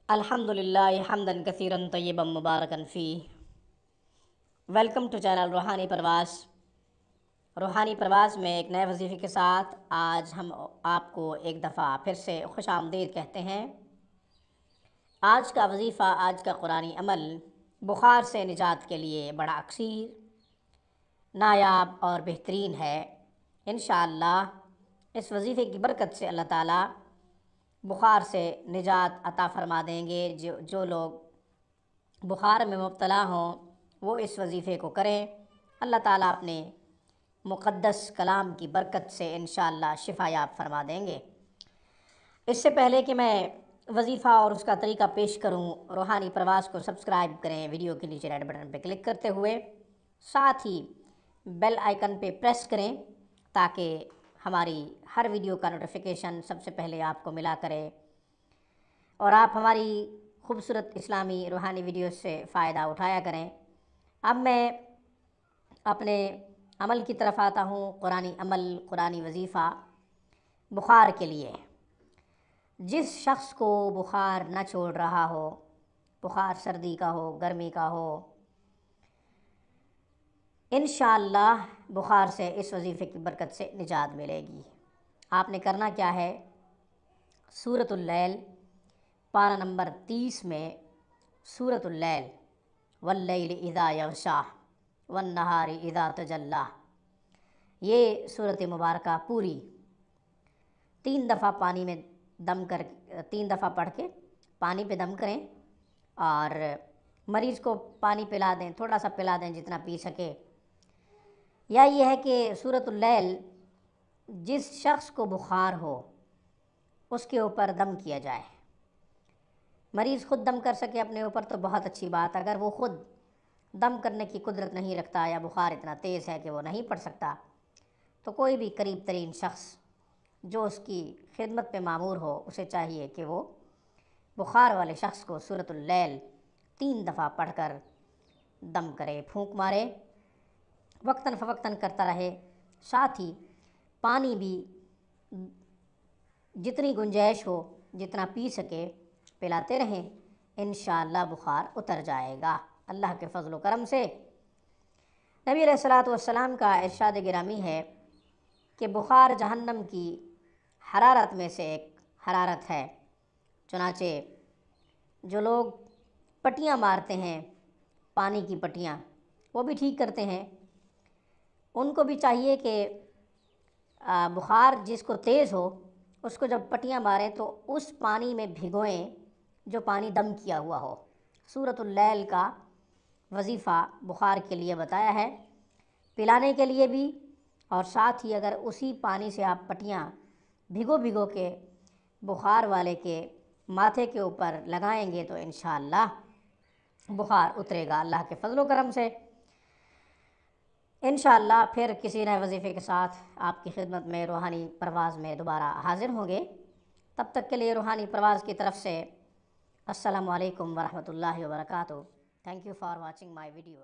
الحمدللہ حمدن کثیرن طیبا مبارکن فی۔ Welcome to channel روحانی پرواز۔ روحانی پرواز میں ایک نئے وظیفے کے ساتھ آج ہم آپ کو ایک دفعہ پھر سے خوش آمدید کہتے ہیں۔ آج کا وظیفہ، آج کا قرآنی عمل بخار سے نجات کے لیے بڑا اکثیر، نایاب اور بہترین ہے۔ انشاءاللہ اس وظیفے کی برکت سے اللہ تعالیٰ بخار سے نجات عطا فرما دیں گے۔ جو لوگ بخار میں مبتلا ہوں وہ اس وظیفے کو کریں، اللہ تعالیٰ اپنے مقدس کلام کی برکت سے انشاءاللہ شفا یاب فرما دیں گے۔ اس سے پہلے کہ میں وظیفہ اور اس کا طریقہ پیش کروں، روحانی پرواز کو سبسکرائب کریں ویڈیو کے نیچے ریڈ بٹن پہ کلک کرتے ہوئے، ساتھ ہی بیل آئیکن پہ پریس کریں تاکہ ہماری ہر ویڈیو کا نوٹیفیکیشن سب سے پہلے آپ کو ملا کرے اور آپ ہماری خوبصورت اسلامی روحانی ویڈیوز سے فائدہ اٹھایا کریں۔ اب میں اپنے عمل کی طرف آتا ہوں۔ قرآنی عمل، قرآنی وظیفہ بخار کے لیے۔ جس شخص کو بخار نہ چھوڑ رہا ہو، بخار سردی کا ہو، گرمی کا ہو، انشاءاللہ بخار سے اس وظیفے کی برکت سے نجات ملے گی۔ آپ نے کرنا کیا ہے، سورۃ اللیل پارہ نمبر 30 میں سورۃ اللیل واللیل اذا یغشا والنہار اذا تجلی، یہ سورۃ مبارکہ پوری 3 دفعہ پانی میں دم کر 3 دفعہ پڑھ کے پانی پہ دم کریں اور مریض کو پانی پلا دیں، تھوڑا سا پلا دیں جتنا پی سکے۔ یا یہ ہے کہ سورۃ اللیل جس شخص کو بخار ہو اس کے اوپر دم کیا جائے۔ مریض خود دم کر سکے اپنے اوپر تو بہت اچھی بات، اگر وہ خود دم کرنے کی قدرت نہیں رکھتا یا بخار اتنا تیز ہے کہ وہ نہیں پڑھ سکتا تو کوئی بھی قریب ترین شخص جو اس کی خدمت پہ مامور ہو اسے چاہیے کہ وہ بخار والے شخص کو سورۃ اللیل 3 دفعہ پڑھ کر دم کرے، پھونک مارے، وقتاً فوقتاً کرتا رہے۔ ساتھ ہی پانی بھی جتنی گنجائش ہو، جتنا پی سکے پلاتے رہیں، انشاءاللہ بخار اتر جائے گا اللہ کے فضل و کرم سے۔ نبی علیہ الصلوۃ والسلام کا ارشاد گرامی ہے کہ بخار جہنم کی حرارت میں سے ایک حرارت ہے۔ چنانچہ جو لوگ پٹیاں مارتے ہیں، پانی کی پٹیاں، وہ بھی ٹھیک کرتے ہیں، ان کو بھی چاہیے کہ بخار جس کو تیز ہو اس کو جب پٹیاں ماریں تو اس پانی میں بھگوئیں جو پانی دم کیا ہوا ہو۔ سورۃ اللیل کا وظیفہ بخار کے لیے بتایا ہے، پلانے کے لیے بھی، اور ساتھ ہی اگر اسی پانی سے آپ پٹیاں بھگو کے بخار والے کے ماتھے کے اوپر لگائیں گے تو انشاءاللہ بخار اترے گا اللہ کے فضل و کرم سے۔ انشاءاللہ پھر کسی نئے وظیفے کے ساتھ آپ کی خدمت میں روحانی پرواز میں دوبارہ حاضر ہوں گے۔ تب تک کے لیے روحانی پرواز کی طرف سے السلام علیکم ورحمۃ اللہ وبرکاتہ۔ Thank you for watching my video.